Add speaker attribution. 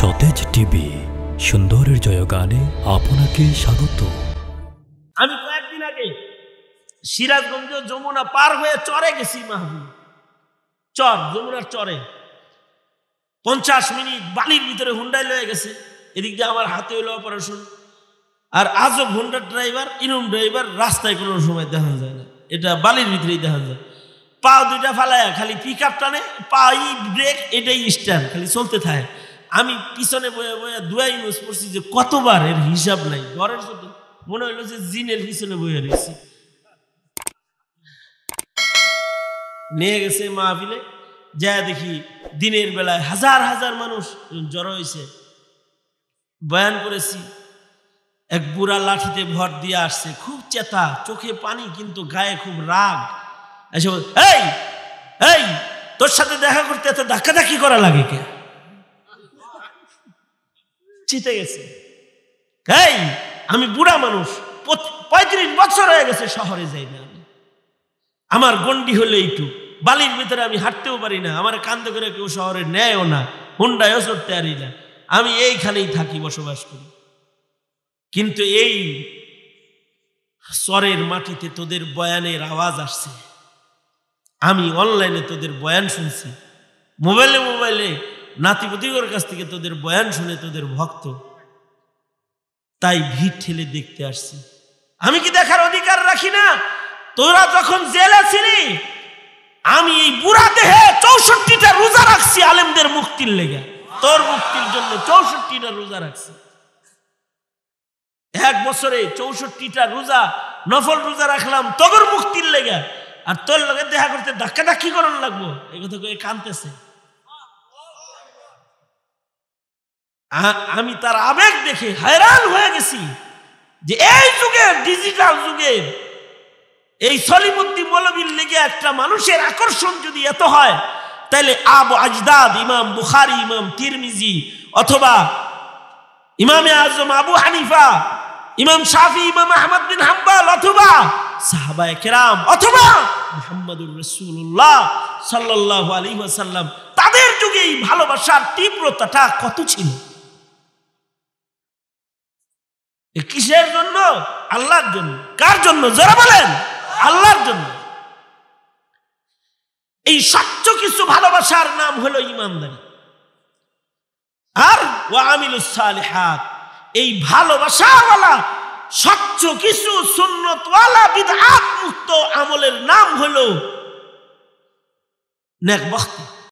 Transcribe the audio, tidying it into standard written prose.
Speaker 1: সতেজ টিভি সুন্দরের জয়গানে আপনাকে স্বাগত।
Speaker 2: আমি কয়েকদিন আগে সিরাজগঞ্জ যমুনা পার হয়ে চরে গেছি, মাহবুব চর, যমুনার চরে 50 মিনিট বালির ভিতরে হুন্ডাই লয়ে গেছে। এদিক দিয়ে আমার হাতে হইলো অপারেশন। আর আজব হুন্ডার ড্রাইভার, ইনুম ড্রাইভার, রাস্তায় কোনো সময় দেখা যায় না, এটা বালির ভিতরেই দেখা যায়। পা দুইটা ফালায়া খালি পিক আপ টানে, পাই ব্রেক, এটাই স্ট্যান্ড, খালি চলতে থাকে। আমি পিছনে বয়ে বয়ে দুয়াই ইউজ করছি যে কতবার, এর হিসাব নাই। ঘরের সাথে মনে হইলো যে জিনের পিছনে বয়ে রয়েছি। নিয়ে গেছে মাহফিলে, যা দেখি দিনের বেলায় হাজার হাজার মানুষ জড়ো হয়েছে। বয়ান করেছি, এক বুড়া লাঠিতে ভর দিয়ে আসছে, খুব চেতা, চোখে পানি, কিন্তু গায়ে খুব রাগ। এসে বল, এই এই তোর সাথে দেখা করতে এত ধাক্কাধাক্কি করা লাগে কে? চিতে গেছে। এই আমি বুড়া মানুষ, 35 বছর হয়ে গেছে শহরে যাই না। আমার গন্ডি হলে একটু বালির ভিতরে আমি হাঁটতেও পারি না, আমার কান্দে করে কেউ শহরে নেয়ও না, হুন্ডায়ও চড়তে পারি না, আমি এইখানেই থাকি, বসবাস করি। কিন্তু এই চরের মাটিতে তোদের বয়ানের আওয়াজ আসছে, আমি অনলাইনে তোদের বয়ান শুনছি, মোবাইলে নাতিপুতির কাছ থেকে তোদের বয়ান শুনে তোদের ভক্ত, তাই ভিড় ঠেলে দেখতে আসছি। আমি কি দেখার অধিকার রাখি না? তোরা যখন জেলে ছিলি, আমি এই বুড়া দেহে 64টা রোজা রাখছি আলেমদের মুক্তির লেগে, তোর মুক্তির জন্য 64টা রোজা রাখছি। এক বছরে 64টা রোজা, নফল রোজা রাখলাম তোর মুক্তির লেগে, আর তোর লগে দেখা করতে ধাক্কাধাক্কি করার লাগবো, এই কথা কয়ে কাঁদতেছে। আমি তার আবেগ দেখে hayran হয়ে গেছি যে এই যুগে, ডিজিটাল যুগে, এই সলিমুদ্দিন মৌলবীর লেগে একটা মানুষের আকর্ষণ যদি এত হয়, তাহলে আবু আজদাদ, ইমাম বুখারী, ইমাম তিরমিজি, অথবা ইমামে আজম আবু হানিফা, ইমাম শাফি, ইমাম আহমদ বিন হাম্বল, অথবা সাহাবায়ে কেরাম, অথবা মুহাম্মদুর রাসূলুল্লাহ সাল্লাল্লাহু আলাইহি ওয়াসাল্লাম, তাদের যুগে এই ভালোবাসার তীব্রতাটা কত ছিল। কিসের জন্য? আল্লাহর জন্য। কার জন্য? যারা বলেন আল্লাহর জন্য। এই স্বচ্ছ কিছু ভালোবাসার নাম হলো ইমানদারি। আর ওয়া আমিলুস সালিহাত, এই ভালোবাসাওয়ালা স্বচ্ছ কিছু সুন্নতওয়ালা বিদআত মুক্ত আমলের নাম হলো নেকবখতি।